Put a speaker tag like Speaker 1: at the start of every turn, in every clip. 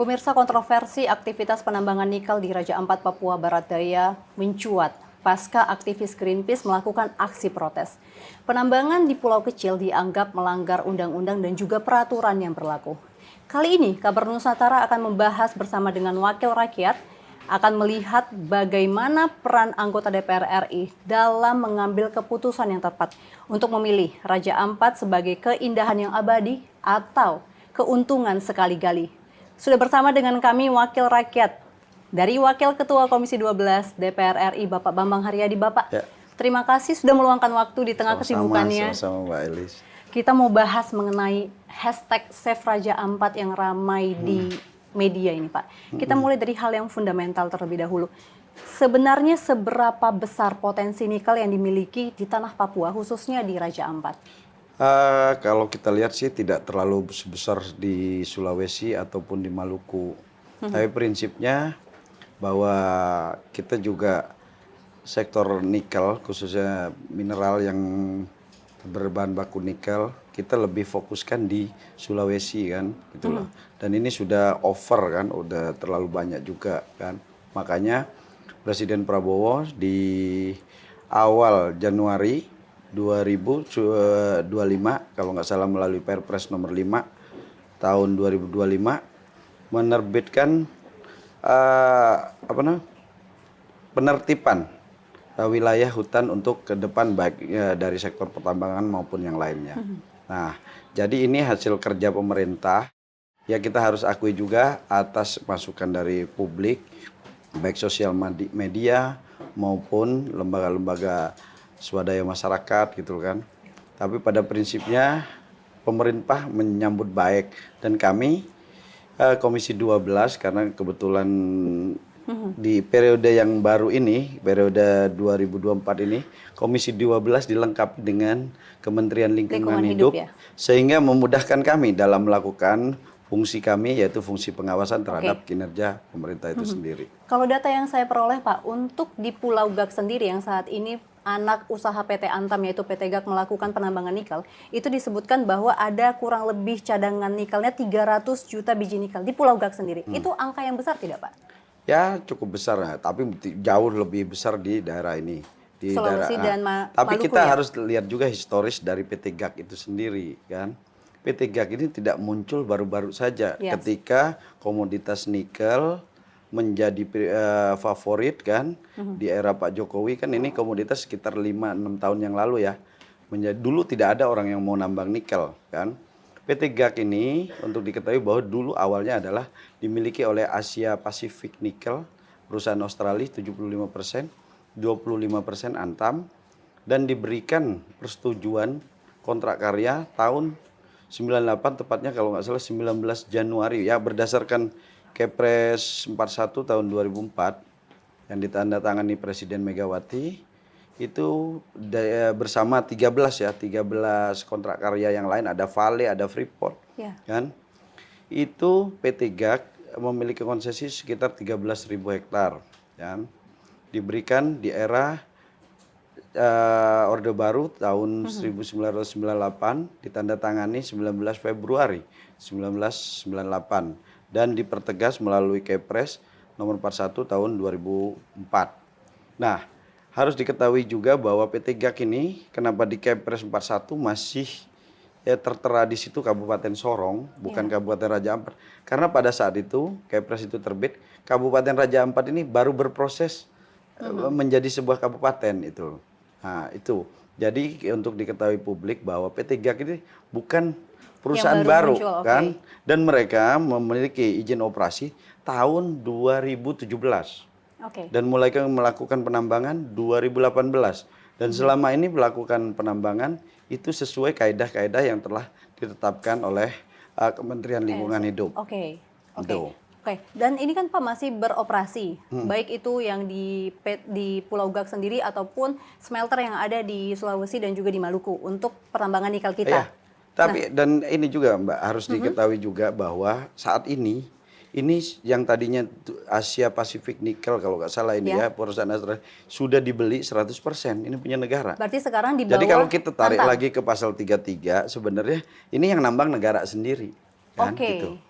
Speaker 1: Pemirsa, kontroversi aktivitas penambangan nikel di Raja Ampat, Papua Barat Daya mencuat pasca aktivis Greenpeace melakukan aksi protes. Penambangan di pulau kecil dianggap melanggar undang-undang dan juga peraturan yang berlaku. Kali ini, Kabar Nusantara akan membahas bersama dengan Wakil Rakyat, akan melihat bagaimana peran anggota DPR RI dalam mengambil keputusan yang tepat untuk memilih Raja Ampat sebagai keindahan yang abadi atau keuntungan sekali-gali. Sudah bersama dengan kami Wakil Rakyat dari Wakil Ketua Komisi 12 DPR RI Bapak Bambang Haryadi. Bapak, terima kasih sudah meluangkan waktu di tengah kesibukannya.
Speaker 2: Sama-sama Mbak Elis.
Speaker 1: Kita mau bahas mengenai hashtag Save Raja Ampat yang ramai di media ini, Pak. Kita mulai dari hal yang fundamental terlebih dahulu. Sebenarnya seberapa besar potensi nikel yang dimiliki di tanah Papua, khususnya di Raja Ampat?
Speaker 2: Kalau kita lihat sih tidak terlalu sebesar di Sulawesi ataupun di Maluku. Tapi prinsipnya bahwa kita juga sektor nikel, khususnya mineral yang berbahan baku nikel, kita lebih fokuskan di Sulawesi kan, gitu loh. Dan ini sudah over kan, udah terlalu banyak juga kan. Makanya Presiden Prabowo di awal Januari 2025 kalau nggak salah melalui Perpres nomor 5 tahun 2025 menerbitkan penertiban wilayah hutan untuk ke depan baik dari sektor pertambangan maupun yang lainnya. Nah, jadi ini hasil kerja pemerintah. Ya kita harus akui juga atas masukan dari publik, baik sosial media maupun lembaga-lembaga swadaya masyarakat gitu kan. Tapi pada prinsipnya pemerintah menyambut baik dan kami Komisi 12 karena kebetulan di periode yang baru ini, periode 2024 ini, Komisi 12 dilengkapi dengan Kementerian Lingkungan Hidup
Speaker 1: ya?
Speaker 2: Sehingga memudahkan kami dalam melakukan fungsi kami, yaitu fungsi pengawasan terhadap kinerja pemerintah itu sendiri.
Speaker 1: Kalau data yang saya peroleh, Pak, untuk di Pulau Gak sendiri yang saat ini anak usaha PT Antam yaitu PT Gak melakukan penambangan nikel, itu disebutkan bahwa ada kurang lebih cadangan nikelnya 300 juta biji nikel di Pulau Gak sendiri. Itu angka yang besar tidak, Pak?
Speaker 2: Ya cukup besar, tapi jauh lebih besar di daerah ini. Di
Speaker 1: Sulawesi dan
Speaker 2: tapi
Speaker 1: Maluku
Speaker 2: kita
Speaker 1: ya?
Speaker 2: harus lihat juga historis dari PT Gak itu sendiri kan. PT Gak ini tidak muncul baru-baru saja ketika komoditas nikel menjadi favorit kan di era Pak Jokowi kan ini komoditas sekitar 5-6 tahun yang lalu ya. Dulu tidak ada orang yang mau nambang nikel kan. PT Gak ini untuk diketahui bahwa dulu awalnya adalah dimiliki oleh Asia Pacific Nickel, perusahaan Australia 75%, 25% Antam dan diberikan persetujuan kontrak karya tahun 98 tepatnya kalau nggak salah 19 Januari ya berdasarkan Kepres 41 tahun 2004 yang ditandatangani Presiden Megawati itu bersama 13 kontrak karya yang lain, ada Vale, ada Freeport kan. Itu PT Gak memiliki konsesi sekitar 13.000 hektar kan. Diberikan di era Orde Baru tahun 1998 ditandatangani 19 Februari 1998 dan dipertegas melalui Kepres nomor 41 tahun 2004. Nah, harus diketahui juga bahwa PT Gak ini kenapa di Kepres 41 masih tertera di situ Kabupaten Sorong, bukan Kabupaten Raja Ampat. Karena pada saat itu Kepres itu terbit, Kabupaten Raja Ampat ini baru berproses menjadi sebuah kabupaten itu. Nah, itu. Jadi untuk diketahui publik bahwa PT Gak ini bukan perusahaan baru muncul, kan. Dan mereka memiliki izin operasi tahun 2017. Dan mulai melakukan penambangan 2018. Dan selama ini melakukan penambangan itu sesuai kaedah-kaedah yang telah ditetapkan oleh Kementerian Lingkungan Hidup.
Speaker 1: Oke. Dan ini kan Pak masih beroperasi, baik itu yang di Pulau Gak sendiri ataupun smelter yang ada di Sulawesi dan juga di Maluku untuk penambangan nikel kita.
Speaker 2: Tapi dan ini juga Mbak harus diketahui juga bahwa saat ini yang tadinya Asia Pacific Nickel kalau nggak salah ini ya perusahaan Australia sudah dibeli 100%, ini punya negara.
Speaker 1: Berarti sekarang di bawah.
Speaker 2: Jadi kalau kita tarik lagi ke pasal 33 sebenarnya ini yang nambang negara sendiri kan gitu.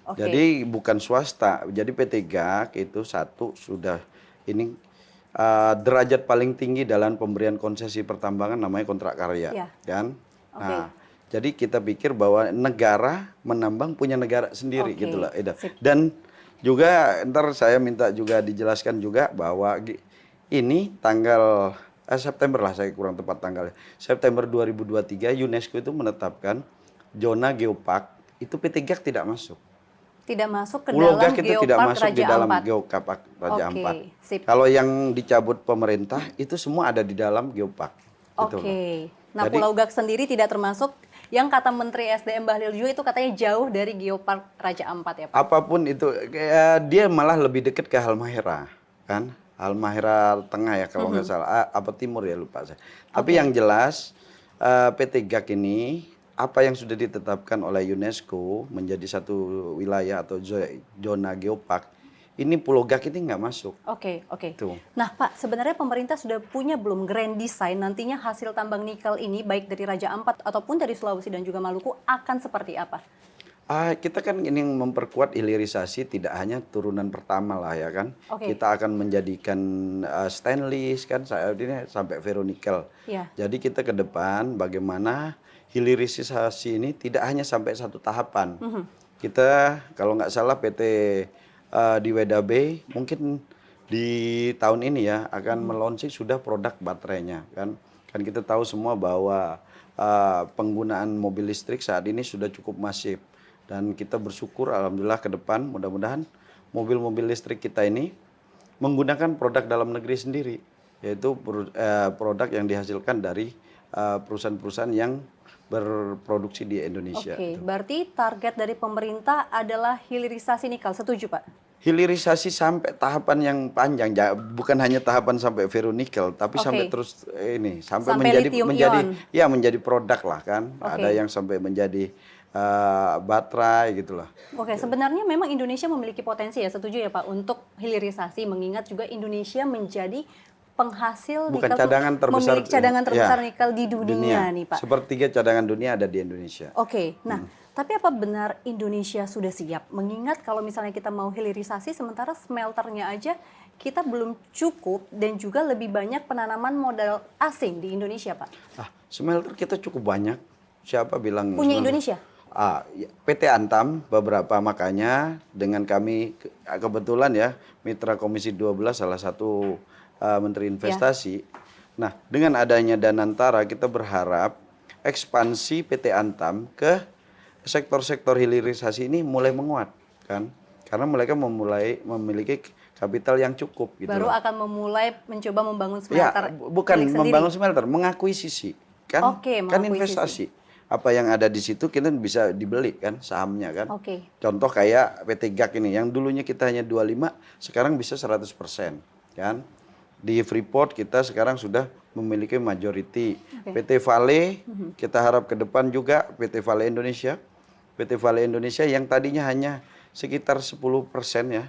Speaker 1: Oke.
Speaker 2: Jadi bukan swasta. Jadi PT GAC itu satu sudah ini derajat paling tinggi dalam pemberian konsesi pertambangan namanya kontrak karya,
Speaker 1: Ya.
Speaker 2: kan?
Speaker 1: Oke.
Speaker 2: Nah, jadi kita pikir bahwa negara menambang punya negara sendiri
Speaker 1: Oke,
Speaker 2: gitu lah, Ida.
Speaker 1: sip.
Speaker 2: Dan juga ntar saya minta juga dijelaskan juga bahwa ini tanggal September lah, saya kurang tepat tanggalnya. September 2023 UNESCO itu menetapkan zona geopark itu PT GAC tidak masuk.
Speaker 1: Tidak masuk ke
Speaker 2: Pulau
Speaker 1: dalam
Speaker 2: GAC itu tidak
Speaker 1: Geopark
Speaker 2: masuk di
Speaker 1: Raja
Speaker 2: dalam
Speaker 1: Ampat.
Speaker 2: Geopark Raja
Speaker 1: Oke,
Speaker 2: Ampat.
Speaker 1: sip.
Speaker 2: Kalau yang dicabut pemerintah itu semua ada di dalam Geopark. Gitu loh.
Speaker 1: Oke. Nah,
Speaker 2: Jadi-
Speaker 1: Pulau GAC sendiri tidak termasuk, yang kata Menteri SDM Bahlil juga itu katanya jauh dari Geopark Raja Ampat ya Pak?
Speaker 2: Apapun itu, dia malah lebih dekat ke Halmahera, kan? Halmahera Tengah ya kalau nggak salah, apa Timur ya lupa saya. Tapi yang jelas PT GAC ini apa yang sudah ditetapkan oleh UNESCO menjadi satu wilayah atau zona geopark, ini Pulau GAC ini nggak masuk.
Speaker 1: Oke, oke.
Speaker 2: Tuh.
Speaker 1: Nah Pak, sebenarnya pemerintah sudah punya belum grand design nantinya hasil tambang nikel ini baik dari Raja Ampat ataupun dari Sulawesi dan juga Maluku akan seperti apa?
Speaker 2: Kita kan ingin memperkuat hilirisasi tidak hanya turunan pertama lah ya kan.
Speaker 1: Oke.
Speaker 2: Kita akan menjadikan stainless kan saat ini sampai ferronikel.
Speaker 1: Ya.
Speaker 2: Jadi kita ke depan bagaimana hilirisasi ini tidak hanya sampai satu tahapan. Kita kalau nggak salah PT di WDB mungkin di tahun ini ya akan meluncur sudah produk baterainya kan. Kan kita tahu semua bahwa penggunaan mobil listrik saat ini sudah cukup masif. Dan kita bersyukur alhamdulillah ke depan mudah-mudahan mobil-mobil listrik kita ini menggunakan produk dalam negeri sendiri, yaitu produk yang dihasilkan dari perusahaan-perusahaan yang berproduksi di Indonesia.
Speaker 1: Oke, berarti target dari pemerintah adalah hilirisasi nikel, setuju Pak?
Speaker 2: Hilirisasi sampai tahapan yang panjang, bukan hanya tahapan sampai ferronikel, tapi
Speaker 1: Oke.
Speaker 2: sampai terus sampai
Speaker 1: Sampai lithium ion.
Speaker 2: menjadi produk lah kan.
Speaker 1: Oke.
Speaker 2: Ada yang sampai menjadi baterai gitulah.
Speaker 1: Oke, sebenarnya memang Indonesia memiliki potensi ya, setuju ya Pak, untuk hilirisasi, mengingat juga Indonesia menjadi penghasil
Speaker 2: Bukan
Speaker 1: nikel,
Speaker 2: cadangan terbesar,
Speaker 1: memiliki cadangan terbesar
Speaker 2: ya,
Speaker 1: nikel di dunia nih Pak.
Speaker 2: Sepertiga cadangan dunia ada di Indonesia.
Speaker 1: Oke, nah tapi apa benar Indonesia sudah siap? Mengingat kalau misalnya kita mau hilirisasi, sementara smelternya aja kita belum cukup dan juga lebih banyak penanaman modal asing di Indonesia Pak.
Speaker 2: Smelter kita cukup banyak. Siapa bilang
Speaker 1: Punya
Speaker 2: smelter?
Speaker 1: Indonesia?
Speaker 2: PT Antam beberapa, makanya dengan kami kebetulan ya mitra Komisi 12 salah satu Menteri Investasi. Nah, dengan adanya Danantara kita berharap ekspansi PT Antam ke sektor-sektor hilirisasi ini mulai menguat kan. Karena mereka memiliki kapital yang cukup gitu.
Speaker 1: Baru
Speaker 2: loh.
Speaker 1: akan memulai mencoba membangun
Speaker 2: Ya,
Speaker 1: smelter.
Speaker 2: bukan
Speaker 1: milik sendiri.
Speaker 2: membangun smelter, mengakuisisi kan.
Speaker 1: Oke,
Speaker 2: Kan
Speaker 1: mengakuisisi.
Speaker 2: investasi. Apa yang ada di situ kita bisa dibeli kan sahamnya kan.
Speaker 1: Oke.
Speaker 2: Contoh kayak PT GAC ini yang dulunya kita hanya 25, sekarang bisa 100% kan. Di Freeport kita sekarang sudah memiliki majority.
Speaker 1: Oke.
Speaker 2: PT Vale kita harap ke depan juga PT Vale Indonesia. PT Vale Indonesia yang tadinya hanya sekitar 10% ya.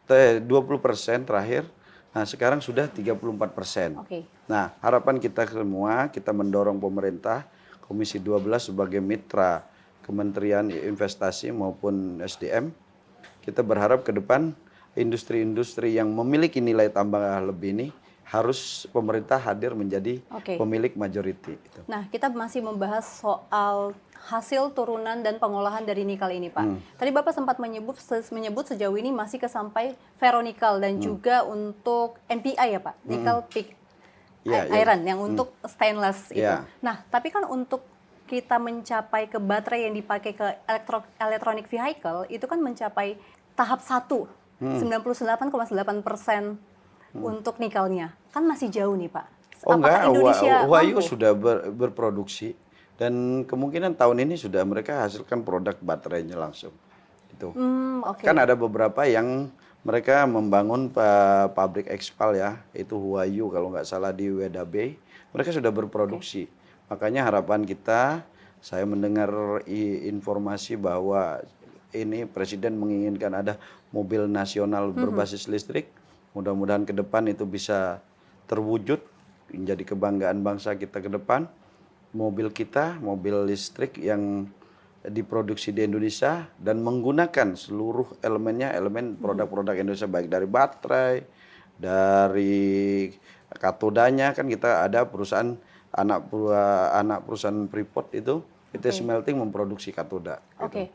Speaker 2: 20% terakhir. Nah, sekarang sudah 34%.
Speaker 1: Oke.
Speaker 2: Nah, harapan kita semua, kita mendorong pemerintah, Komisi 12 sebagai mitra Kementerian Investasi maupun SDM, kita berharap ke depan industri-industri yang memiliki nilai tambah lebih ini harus pemerintah hadir menjadi
Speaker 1: Oke.
Speaker 2: pemilik majority.
Speaker 1: Nah, kita masih membahas soal hasil turunan dan pengolahan dari nikel ini, Pak. Tadi Bapak sempat menyebut sejauh ini masih sampai ferronikel dan juga untuk NPI ya, Pak, nickel pig iron yang untuk stainless itu.
Speaker 2: Ya.
Speaker 1: Nah, tapi kan untuk kita mencapai ke baterai yang dipakai ke electronic vehicle itu kan mencapai tahap 1, 98,8% untuk nikelnya. Kan masih jauh nih, Pak.
Speaker 2: Oh
Speaker 1: Apakah
Speaker 2: enggak,
Speaker 1: Indonesia
Speaker 2: Huayu
Speaker 1: mampu?
Speaker 2: sudah berproduksi dan kemungkinan tahun ini sudah mereka hasilkan produk baterainya langsung. Itu.
Speaker 1: Oke.
Speaker 2: Kan ada beberapa yang mereka membangun pabrik ekspal ya, itu Huayu kalau nggak salah di WDB, mereka sudah berproduksi. Makanya harapan kita, saya mendengar informasi bahwa ini Presiden menginginkan ada mobil nasional berbasis listrik. Mudah-mudahan ke depan itu bisa terwujud, menjadi kebanggaan bangsa kita ke depan. Mobil kita, mobil listrik yang diproduksi di Indonesia dan menggunakan seluruh elemennya, elemen produk-produk Indonesia, baik dari baterai, dari katodanya. Kan kita ada perusahaan anak perusahaan Freeport itu Smelting memproduksi katoda.
Speaker 1: Oke.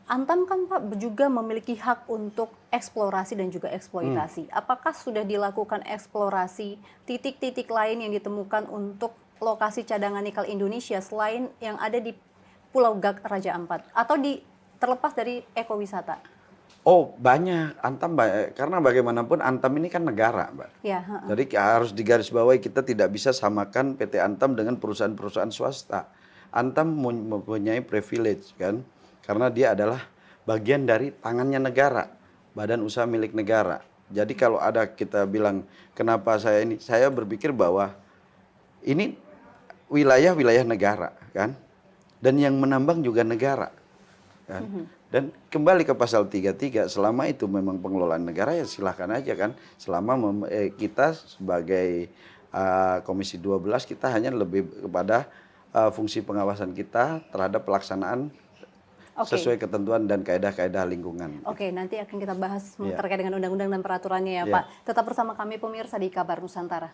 Speaker 1: Antam kan Pak juga memiliki hak untuk eksplorasi dan juga eksploitasi. Apakah sudah dilakukan eksplorasi titik-titik lain yang ditemukan untuk lokasi cadangan nikel Indonesia selain yang ada di Pulau Gak Raja Ampat atau terlepas dari ekowisata?
Speaker 2: Oh banyak, Antam karena bagaimanapun Antam ini kan negara, Mbak.
Speaker 1: Ya.
Speaker 2: Jadi harus digarisbawahi, kita tidak bisa samakan PT Antam dengan perusahaan-perusahaan swasta. Antam mempunyai privilege kan, karena dia adalah bagian dari tangannya negara, badan usaha milik negara. Jadi kalau ada kita bilang kenapa saya berpikir bahwa ini wilayah-wilayah negara kan, dan yang menambang juga negara kan. Dan kembali ke pasal 33, selama itu memang pengelolaan negara ya silahkan aja kan. Selama kita sebagai Komisi 12 kita hanya lebih kepada fungsi pengawasan kita terhadap pelaksanaan sesuai ketentuan dan kaedah-kaedah lingkungan.
Speaker 1: Oke, nanti akan kita bahas terkait dengan undang-undang dan peraturannya ya Pak. Tetap bersama kami pemirsa di Kabar Nusantara.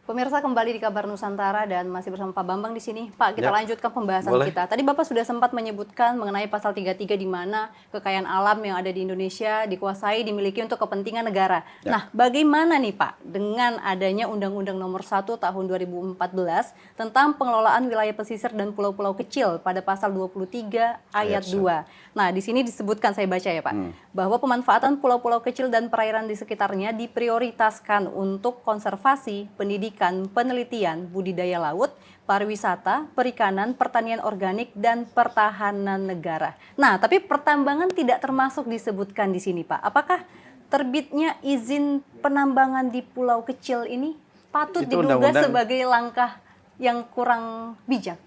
Speaker 1: Pemirsa kembali di Kabar Nusantara dan masih bersama Pak Bambang di sini. Pak, kita lanjutkan pembahasan kita. Tadi Bapak sudah sempat menyebutkan mengenai pasal 33 di mana kekayaan alam yang ada di Indonesia dikuasai, dimiliki untuk kepentingan negara. Nah, bagaimana nih Pak dengan adanya Undang-Undang Nomor 1 Tahun 2014 tentang pengelolaan wilayah pesisir dan pulau-pulau kecil pada pasal 23 ayat 2. Nah, di sini disebutkan, saya baca ya Pak, bahwa pemanfaatan pulau-pulau kecil dan perairan di sekitarnya diprioritaskan untuk konservasi, pendidikan, penelitian, budidaya laut, pariwisata, perikanan, pertanian organik, dan pertahanan negara. Nah, tapi pertambangan tidak termasuk disebutkan di sini, Pak. Apakah terbitnya izin penambangan di pulau kecil ini patut diduga sebagai langkah yang kurang bijak?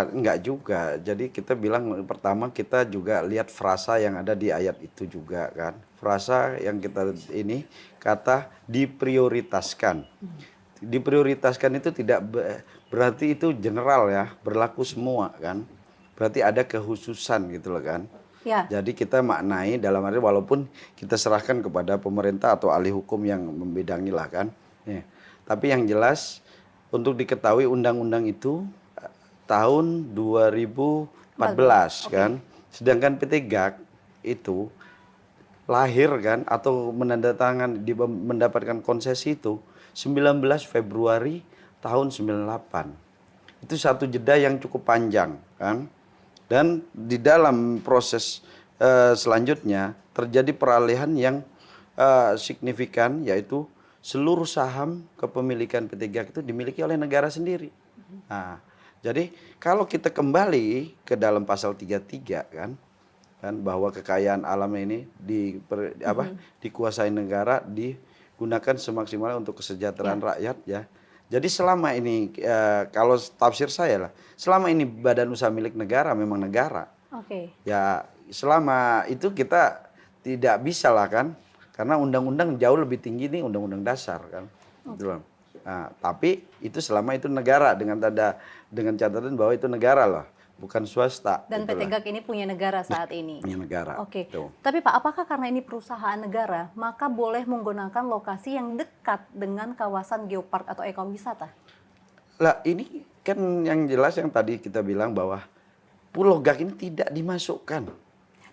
Speaker 2: Enggak juga. Jadi kita bilang pertama kita juga lihat frasa yang ada di ayat itu juga kan. Frasa yang kita ini kata diprioritaskan. Diprioritaskan itu tidak berarti itu general ya, berlaku semua kan. Berarti ada kekhususan gitu loh kan.
Speaker 1: Ya.
Speaker 2: Jadi kita maknai dalam arti walaupun kita serahkan kepada pemerintah atau ahli hukum yang membidangi lah kan. Ya. Tapi yang jelas untuk diketahui undang-undang itu tahun 2014 kan. Sedangkan PT GAK itu lahir kan atau mendapatkan konsesi itu 19 Februari tahun 98. Itu satu jeda yang cukup panjang kan. Dan di dalam proses selanjutnya terjadi peralihan yang signifikan, yaitu seluruh saham kepemilikan PT GAK itu dimiliki oleh negara sendiri. Nah, jadi kalau kita kembali ke dalam pasal 33 kan bahwa kekayaan alam ini dikuasai negara, digunakan semaksimal untuk kesejahteraan rakyat ya. Jadi selama ini kalau tafsir saya lah, selama ini badan usaha milik negara memang negara.
Speaker 1: Oke.
Speaker 2: Ya selama itu kita tidak bisa lah kan, karena undang-undang jauh lebih tinggi nih undang-undang dasar kan. Gitu loh. Nah, tapi itu selama itu negara dengan catatan bahwa itu negara lah, bukan swasta.
Speaker 1: Dan PT GAK ini punya negara saat ini.
Speaker 2: Punya negara.
Speaker 1: Oke.
Speaker 2: Tuh.
Speaker 1: Tapi Pak, apakah karena ini perusahaan negara, maka boleh menggunakan lokasi yang dekat dengan kawasan geopark atau ekowisata?
Speaker 2: Lah ini kan yang jelas yang tadi kita bilang bahwa Pulau GAK ini tidak dimasukkan.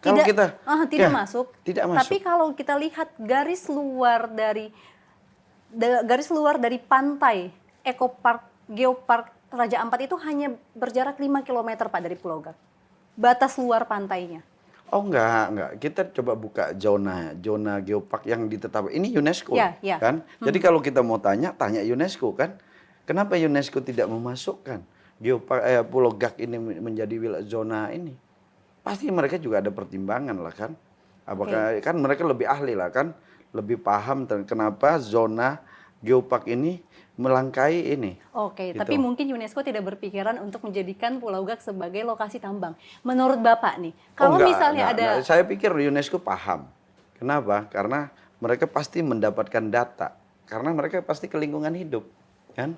Speaker 2: Kalau
Speaker 1: tidak masuk.
Speaker 2: Tidak masuk.
Speaker 1: Tapi kalau kita lihat garis luar dari pantai geopark Raja Ampat itu hanya berjarak 5 km Pak dari Pulau GAK. Batas luar pantainya.
Speaker 2: Oh enggak. Kita coba buka zona geopark yang ditetapkan. Ini UNESCO kan. Jadi kalau kita mau tanya UNESCO kan. Kenapa UNESCO tidak memasukkan Pulau GAK ini menjadi zona ini? Pasti mereka juga ada pertimbangan lah kan. Apakah kan mereka lebih ahli lah kan, lebih paham kenapa zona geopark ini melangkai ini.
Speaker 1: Oke,
Speaker 2: Gitu.
Speaker 1: tapi mungkin UNESCO tidak berpikiran untuk menjadikan Pulau Gak sebagai lokasi tambang. Menurut Bapak nih, kalau misalnya ada...
Speaker 2: Enggak. Saya pikir UNESCO paham. Kenapa? Karena mereka pasti mendapatkan data. Karena mereka pasti ke lingkungan hidup, kan?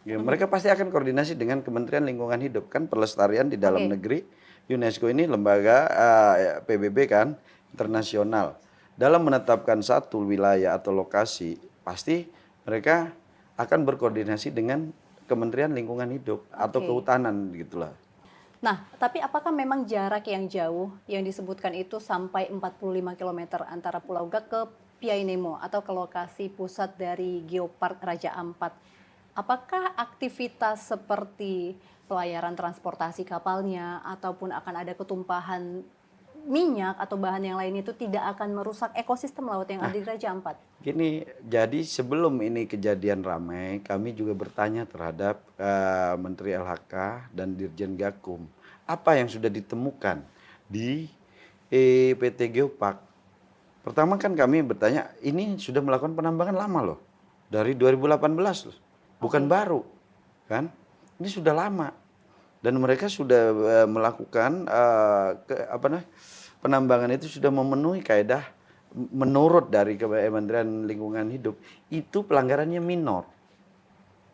Speaker 2: Ya, mereka pasti akan koordinasi dengan Kementerian Lingkungan Hidup, kan pelestarian di dalam negeri. UNESCO ini lembaga PBB kan, internasional. Dalam menetapkan satu wilayah atau lokasi, pasti mereka akan berkoordinasi dengan Kementerian Lingkungan Hidup atau Kehutanan gitulah.
Speaker 1: Nah, tapi apakah memang jarak yang jauh yang disebutkan itu sampai 45 km antara Pulau Gak ke Piai-Nemo atau ke lokasi pusat dari Geopark Raja Ampat? Apakah aktivitas seperti pelayaran transportasi kapalnya ataupun akan ada ketumpahan minyak atau bahan yang lain itu tidak akan merusak ekosistem laut yang ada di Raja Ampat?
Speaker 2: Gini, jadi sebelum ini kejadian ramai, kami juga bertanya terhadap Menteri LHK dan Dirjen Gakum, apa yang sudah ditemukan di PT Geopark. Pertama kan kami bertanya, ini sudah melakukan penambangan lama loh, dari 2018 loh. Bukan baru, kan? Ini sudah lama, dan mereka sudah melakukan penambangan itu sudah memenuhi kaedah menurut dari Kementerian Lingkungan Hidup. Itu pelanggarannya minor.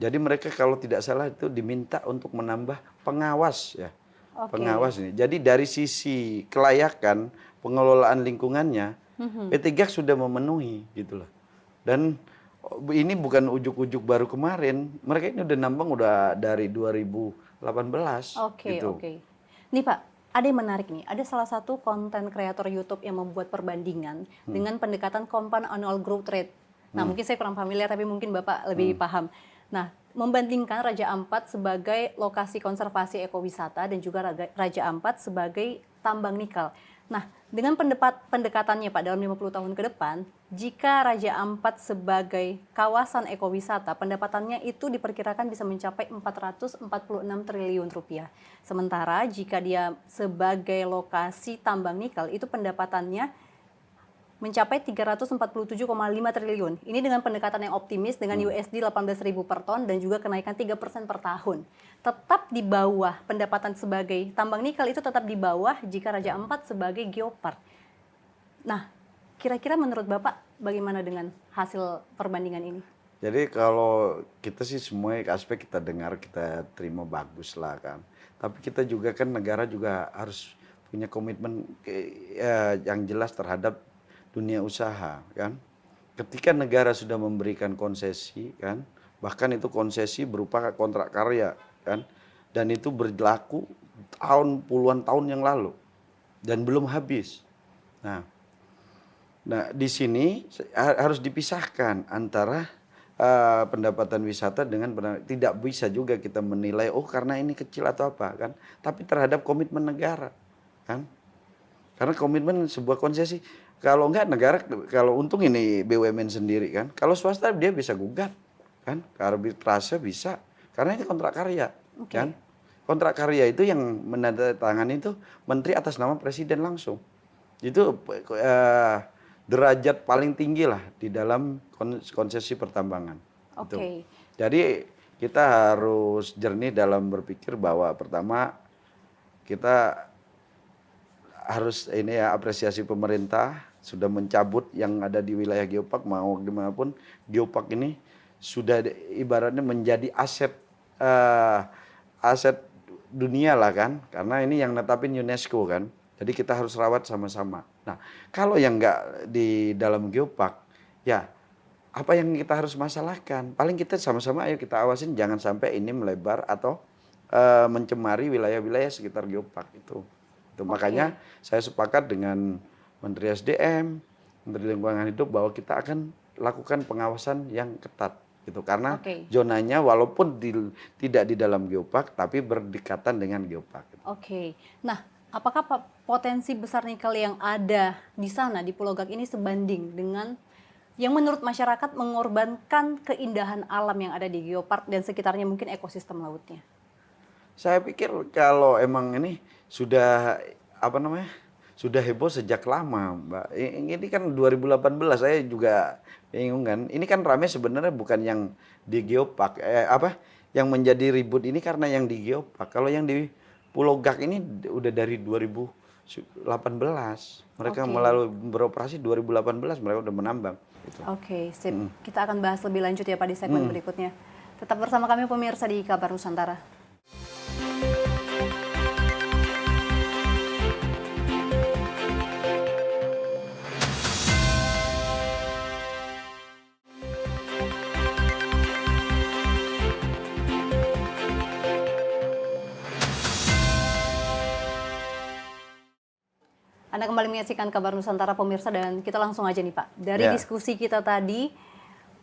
Speaker 2: Jadi mereka kalau tidak salah itu diminta untuk menambah pengawas ya, pengawas ini. Jadi dari sisi kelayakan pengelolaan lingkungannya, PT GAK sudah memenuhi gitulah. Dan ini bukan ujuk-ujuk baru kemarin, mereka ini udah nambang udah dari 2018. Gitu.
Speaker 1: Nih Pak, ada yang menarik nih, ada salah satu konten kreator YouTube yang membuat perbandingan dengan pendekatan compound annual growth rate. Nah mungkin saya kurang familiar tapi mungkin Bapak lebih paham. Nah membandingkan Raja Ampat sebagai lokasi konservasi ekowisata dan juga Raja Ampat sebagai tambang nikel. Nah, dengan pendekatannya Pak dalam 50 tahun ke depan, jika Raja Ampat sebagai kawasan ekowisata, pendapatannya itu diperkirakan bisa mencapai 446 triliun rupiah. Sementara jika dia sebagai lokasi tambang nikel, itu pendapatannya mencapai 347,5 triliun. Ini dengan pendekatan yang optimis dengan USD 18.000 per ton dan juga kenaikan 3% per tahun. Tetap di bawah pendapatan sebagai tambang nikel itu tetap di bawah jika Raja Ampat sebagai geopark. Nah, kira-kira menurut Bapak bagaimana dengan hasil perbandingan ini?
Speaker 2: Jadi kalau kita sih semua aspek kita dengar, kita terima bagus lah kan. Tapi kita juga kan negara juga harus punya komitmen yang jelas terhadap dunia usaha kan. Ketika negara sudah memberikan konsesi kan, bahkan itu konsesi berupa kontrak karya kan, dan itu berlaku puluhan tahun yang lalu dan belum habis. Nah di sini harus dipisahkan antara pendapatan wisata dengan tidak bisa juga kita menilai karena ini kecil atau apa kan, tapi terhadap komitmen negara kan. Karena komitmen sebuah konsesi, kalau enggak negara, kalau untung ini BUMN sendiri kan, kalau swasta dia bisa gugat kan, ke arbitrase bisa, karena ini kontrak karya kan. Kontrak karya itu yang menandatangani itu menteri atas nama presiden langsung. Itu derajat paling tinggi lah di dalam konsesi pertambangan. Gitu. Jadi kita harus jernih dalam berpikir bahwa pertama kita harus apresiasi pemerintah sudah mencabut yang ada di wilayah geopark, mau dimanapun geopark ini sudah ibaratnya menjadi aset dunia lah kan, karena ini yang netapin UNESCO kan, jadi kita harus rawat sama-sama. Nah kalau yang nggak di dalam geopark, ya apa yang kita harus masalahkan, paling kita sama-sama ayo kita awasin jangan sampai ini melebar atau mencemari wilayah-wilayah sekitar geopark itu. Makanya saya sepakat dengan Menteri SDM, Menteri Lingkungan Hidup bahwa kita akan lakukan pengawasan yang ketat gitu, karena zonanya walaupun tidak di dalam geopark tapi berdekatan dengan geopark.
Speaker 1: Nah, apakah potensi besar nikel yang ada di sana di Pulau Gak ini sebanding dengan yang menurut masyarakat mengorbankan keindahan alam yang ada di geopark dan sekitarnya, mungkin ekosistem lautnya?
Speaker 2: Saya pikir kalau emang ini sudah sudah heboh sejak lama, Mbak. Ini kan 2018, saya juga bingung kan. Ini kan rame sebenarnya bukan yang di Geopark, yang menjadi ribut ini karena yang di Geopark. Kalau yang di Pulau Gak ini udah dari 2018. Mereka melalui beroperasi 2018 mereka udah menambang. Gitu.
Speaker 1: Oke, sip. Kita akan bahas lebih lanjut ya Pak di segmen berikutnya. Tetap bersama kami pemirsa di Kabar Nusantara. Anda kembali menyaksikan Kabar Nusantara pemirsa, dan kita langsung aja nih Pak. Dari diskusi kita tadi,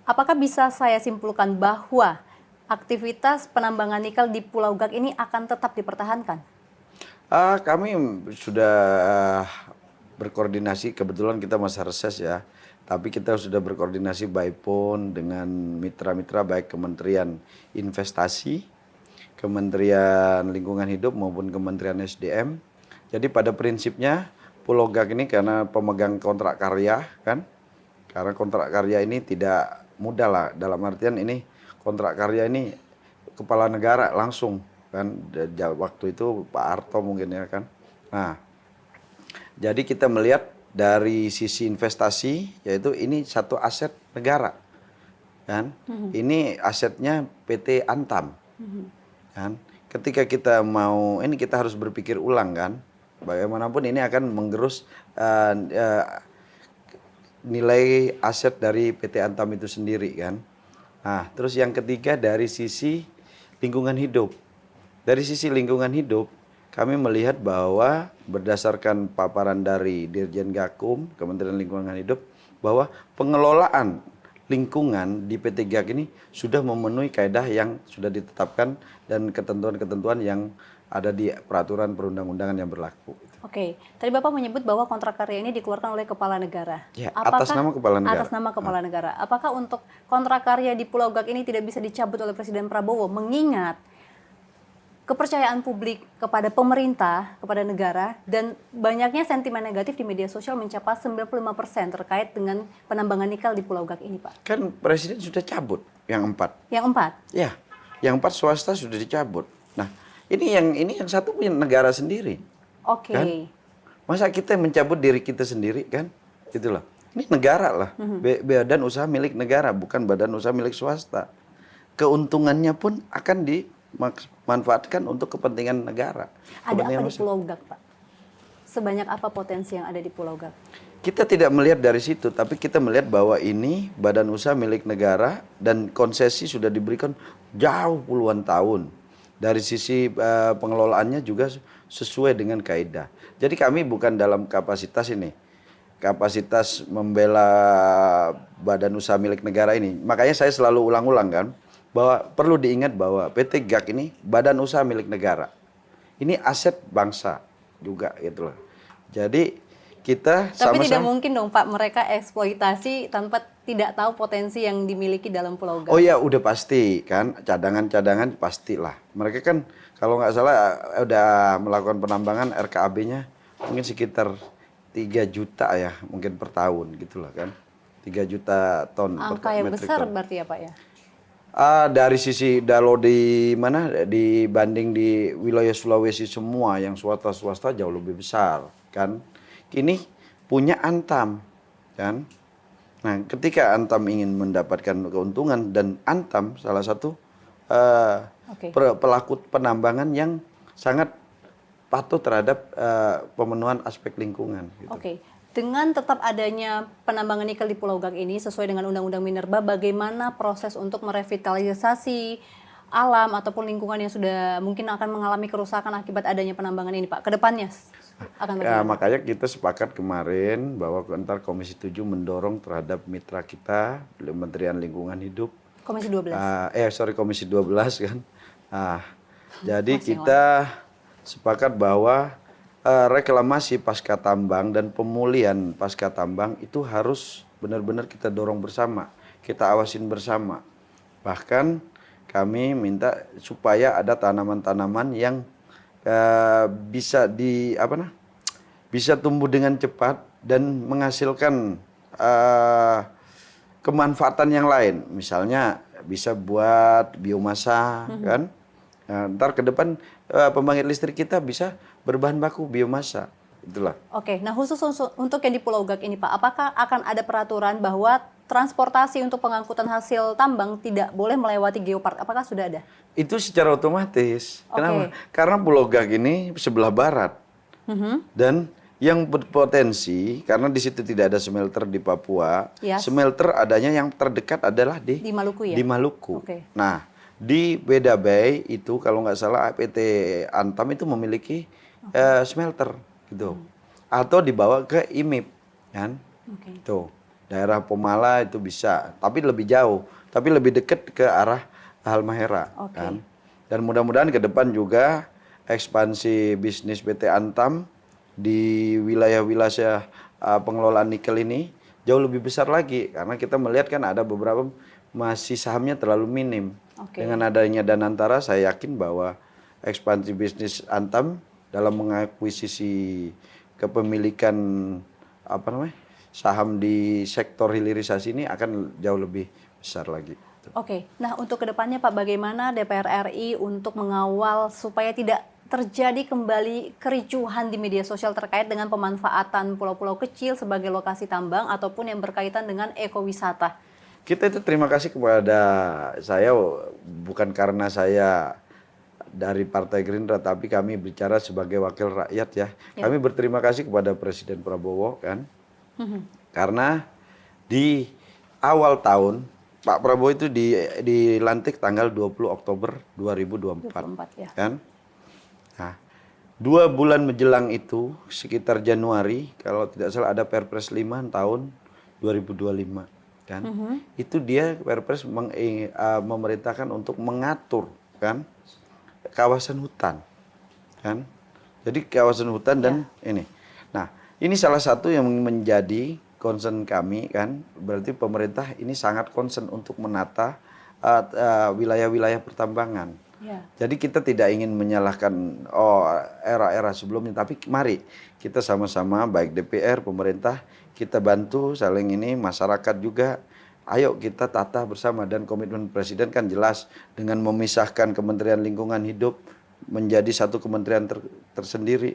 Speaker 1: apakah bisa saya simpulkan bahwa aktivitas penambangan nikel di Pulau Gak ini akan tetap dipertahankan?
Speaker 2: Kami sudah berkoordinasi, kebetulan kita masa reses ya, tapi kita sudah berkoordinasi by phone dengan mitra-mitra baik Kementerian Investasi, Kementerian Lingkungan Hidup maupun Kementerian SDM. Jadi pada prinsipnya Pulau Gak ini karena pemegang kontrak karya kan, karena kontrak karya ini tidak mudah lah, dalam artian ini kontrak karya ini kepala negara langsung kan, waktu itu Pak Harto mungkin ya kan. Nah, jadi kita melihat dari sisi investasi, yaitu ini satu aset negara kan, ini asetnya PT Antam kan. Ketika kita mau, ini kita harus berpikir ulang kan, bagaimanapun ini akan menggerus nilai aset dari PT Antam itu sendiri kan. Nah, terus yang ketiga dari sisi lingkungan hidup. Dari sisi lingkungan hidup, kami melihat bahwa berdasarkan paparan dari Dirjen Gakum, Kementerian Lingkungan Hidup, bahwa pengelolaan lingkungan di PT GAK ini sudah memenuhi kaedah yang sudah ditetapkan dan ketentuan-ketentuan yang ada di peraturan perundang-undangan yang berlaku.
Speaker 1: Oke, tadi Bapak menyebut bahwa kontrak karya ini dikeluarkan oleh kepala negara.
Speaker 2: Ya, atas nama kepala negara.
Speaker 1: Atas nama kepala negara. Apakah untuk kontrak karya di Pulau Gak ini tidak bisa dicabut oleh Presiden Prabowo, mengingat kepercayaan publik kepada pemerintah, kepada negara, dan banyaknya sentimen negatif di media sosial mencapai 95% terkait dengan penambangan nikel di Pulau Gak ini, Pak?
Speaker 2: Kan Presiden sudah cabut yang 4.
Speaker 1: Yang 4?
Speaker 2: Ya, yang 4 swasta sudah dicabut. Nah, ini yang satu punya negara sendiri.
Speaker 1: Oke.
Speaker 2: Kan? Masa kita mencabut diri kita sendiri kan? Gitu loh. Ini negara lah. Badan usaha milik negara, bukan badan usaha milik swasta. Keuntungannya pun akan dimanfaatkan untuk kepentingan negara.
Speaker 1: Ada apa di Pulau Gak, Pak? Sebanyak apa potensi yang ada di Pulau Gak?
Speaker 2: Kita tidak melihat dari situ, tapi kita melihat bahwa ini badan usaha milik negara dan konsesi sudah diberikan jauh puluhan tahun. Dari sisi pengelolaannya juga sesuai dengan kaidah. Jadi kami bukan dalam kapasitas ini, kapasitas membela badan usaha milik negara ini. Makanya saya selalu ulang-ulang kan, bahwa perlu diingat bahwa PT GAK ini badan usaha milik negara. Ini aset bangsa juga gitu loh. Jadi kita
Speaker 1: Tapi
Speaker 2: sama-sama.
Speaker 1: tidak mungkin dong Pak, mereka eksploitasi tanpa tidak tahu potensi yang dimiliki dalam Pulau Gak.
Speaker 2: Oh ya udah pasti kan, cadangan-cadangan pastilah. Mereka kan kalau nggak salah udah melakukan penambangan RKAB-nya mungkin sekitar 3 juta ya mungkin per tahun gitulah kan. 3 juta ton.
Speaker 1: Angka yang besar ton. Berarti ya Pak ya?
Speaker 2: Dari sisi kalau di mana dibanding di wilayah Sulawesi semua yang swasta jauh lebih besar kan. Ini punya Antam kan. Nah, ketika Antam ingin mendapatkan keuntungan dan Antam salah satu pelaku penambangan yang sangat patuh terhadap pemenuhan aspek lingkungan. Gitu.
Speaker 1: Oke. Dengan tetap adanya penambangan nikel di Pulau Gak ini sesuai dengan Undang-Undang Minerba, bagaimana proses untuk merevitalisasi alam ataupun lingkungan yang sudah mungkin akan mengalami kerusakan akibat adanya penambangan ini, Pak? Kedepannya akan bagaimana?
Speaker 2: Makanya kita sepakat kemarin bahwa ntar Komisi 7 mendorong terhadap mitra kita, Kementerian Lingkungan Hidup.
Speaker 1: Komisi 12?
Speaker 2: Komisi 12 kan. Jadi kita sepakat bahwa reklamasi pasca tambang dan pemulihan pasca tambang itu harus benar-benar kita dorong bersama, kita awasin bersama. Bahkan kami minta supaya ada tanaman-tanaman yang bisa bisa tumbuh dengan cepat dan menghasilkan kemanfaatan yang lain. Misalnya bisa buat biomasa, kan? Nah, ntar ke depan pembangkit listrik kita bisa berbahan baku biomasa. Itulah.
Speaker 1: Oke, nah khusus untuk yang di Pulau Gak ini Pak, apakah akan ada peraturan bahwa transportasi untuk pengangkutan hasil tambang tidak boleh melewati geopark? Apakah sudah ada?
Speaker 2: Itu secara otomatis.
Speaker 1: Oke.
Speaker 2: Kenapa? Karena Pulau Gak ini sebelah barat. Dan yang berpotensi, karena di situ tidak ada smelter di Papua,
Speaker 1: Yes.
Speaker 2: smelter adanya yang terdekat adalah
Speaker 1: Di Maluku ya?
Speaker 2: di Maluku.
Speaker 1: Oke.
Speaker 2: Nah, di Beda Bay itu kalau nggak salah PT Antam itu memiliki smelter gitu. Atau dibawa ke IMIP, kan?
Speaker 1: Oke.
Speaker 2: Tuh, daerah Pomala itu bisa, tapi lebih jauh, tapi lebih dekat ke arah Halmahera,
Speaker 1: Oke.
Speaker 2: kan? Dan mudah-mudahan ke depan juga ekspansi bisnis PT Antam di wilayah-wilayah pengelolaan nikel ini jauh lebih besar lagi, karena kita melihat kan ada beberapa masih sahamnya terlalu minim.
Speaker 1: Oke.
Speaker 2: Dengan adanya Danantara, saya yakin bahwa ekspansi bisnis Antam dalam mengakuisisi kepemilikan saham di sektor hilirisasi ini akan jauh lebih besar lagi.
Speaker 1: Oke, nah untuk kedepannya Pak, bagaimana DPR RI untuk mengawal supaya tidak terjadi kembali kericuhan di media sosial terkait dengan pemanfaatan pulau-pulau kecil sebagai lokasi tambang ataupun yang berkaitan dengan ekowisata?
Speaker 2: Kita itu terima kasih kepada saya, bukan karena saya dari Partai Gerindra, tapi kami bicara sebagai wakil rakyat ya. Kami berterima kasih kepada Presiden Prabowo kan. Karena di awal tahun Pak Prabowo itu dilantik tanggal 20 Oktober 2024.
Speaker 1: 24 ya.
Speaker 2: Kan? Nah, 2 bulan menjelang itu sekitar Januari kalau tidak salah ada Perpres 5 tahun 2025. Kan? Itu dia Perpres memerintahkan untuk mengatur kan kawasan hutan, kan? Jadi kawasan hutan dan ini. Nah, ini salah satu yang menjadi concern kami kan. Berarti pemerintah ini sangat concern untuk menata wilayah-wilayah pertambangan.
Speaker 1: Ya.
Speaker 2: Jadi kita tidak ingin menyalahkan era-era sebelumnya, tapi mari kita sama-sama baik DPR, pemerintah, kita bantu saling ini, masyarakat juga. Ayo kita tata bersama, dan komitmen Presiden kan jelas dengan memisahkan Kementerian Lingkungan Hidup menjadi satu kementerian tersendiri.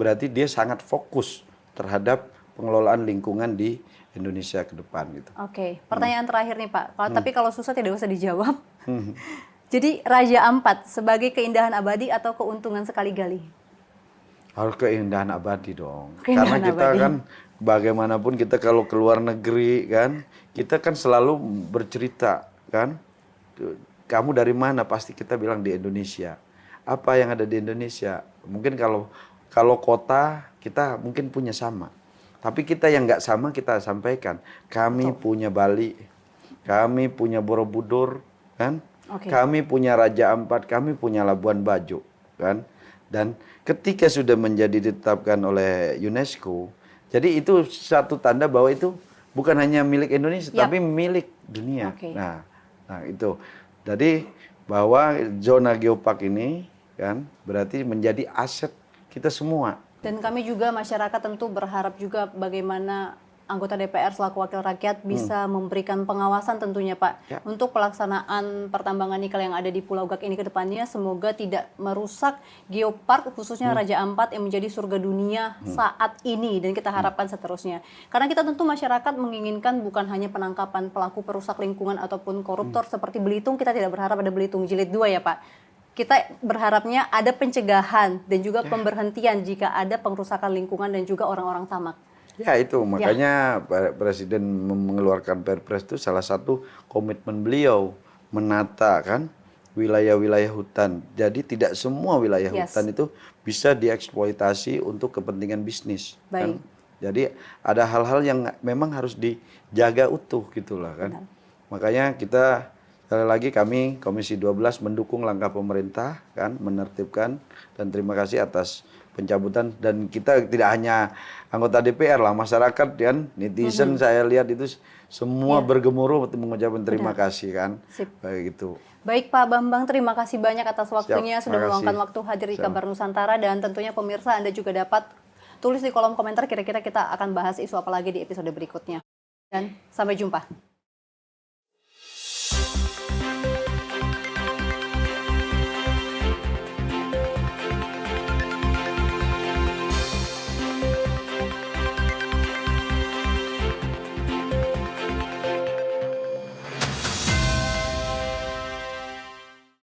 Speaker 2: Berarti dia sangat fokus terhadap pengelolaan lingkungan di Indonesia ke depan gitu.
Speaker 1: Oke, pertanyaan terakhir nih Pak. Tapi kalau susah tidak usah dijawab. Jadi Raja Ampat sebagai keindahan abadi atau keuntungan sekali gali?
Speaker 2: Harus keindahan abadi dong.
Speaker 1: Keindahan
Speaker 2: Karena kita
Speaker 1: abadi.
Speaker 2: kan bagaimanapun kita kalau keluar negeri kan, kita kan selalu bercerita kan. Kamu dari mana? Pasti kita bilang di Indonesia. Apa yang ada di Indonesia? Mungkin kalau kota kita mungkin punya sama. Tapi kita yang nggak sama kita sampaikan. Kami punya Bali, kami punya Borobudur, kan?
Speaker 1: Oke.
Speaker 2: Kami punya Raja Ampat, kami punya Labuan Bajo, kan? Dan ketika sudah menjadi ditetapkan oleh UNESCO, jadi itu satu tanda bahwa itu bukan hanya milik Indonesia, tapi milik dunia.
Speaker 1: Oke.
Speaker 2: Nah itu. Jadi bahwa zona geopark ini kan berarti menjadi aset kita semua.
Speaker 1: Dan kami juga masyarakat tentu berharap juga bagaimana anggota DPR selaku wakil rakyat bisa memberikan pengawasan tentunya Pak untuk pelaksanaan pertambangan nikel yang ada di Pulau Gak ini ke depannya, semoga tidak merusak geopark khususnya Raja Ampat yang menjadi surga dunia saat ini, dan kita harapkan seterusnya. Karena kita tentu masyarakat menginginkan bukan hanya penangkapan pelaku perusak lingkungan ataupun koruptor seperti Belitung, kita tidak berharap ada Belitung Jilid 2 ya Pak. Kita berharapnya ada pencegahan dan juga pemberhentian jika ada pengrusakan lingkungan dan juga orang-orang tamak.
Speaker 2: Ya itu, makanya Presiden mengeluarkan Perpres itu salah satu komitmen beliau menata kan wilayah-wilayah hutan. Jadi tidak semua wilayah hutan itu bisa dieksploitasi untuk kepentingan bisnis. Kan? Jadi ada hal-hal yang memang harus dijaga utuh gitulah kan. Makanya kita sekali lagi kami Komisi 12 mendukung langkah pemerintah kan menertibkan, dan terima kasih atas pencabutan. Dan kita tidak hanya anggota DPR lah, masyarakat kan, netizen saya lihat itu semua bergemuruh untuk mengucapkan terima kasih kan. Baik itu.
Speaker 1: Baik Pak Bambang, terima kasih banyak atas waktunya.
Speaker 2: Siap,
Speaker 1: sudah meluangkan waktu hadir di Kabar Nusantara, dan tentunya pemirsa Anda juga dapat Tulis di kolom komentar kira-kira kita akan bahas isu apa lagi di episode berikutnya. Dan sampai jumpa.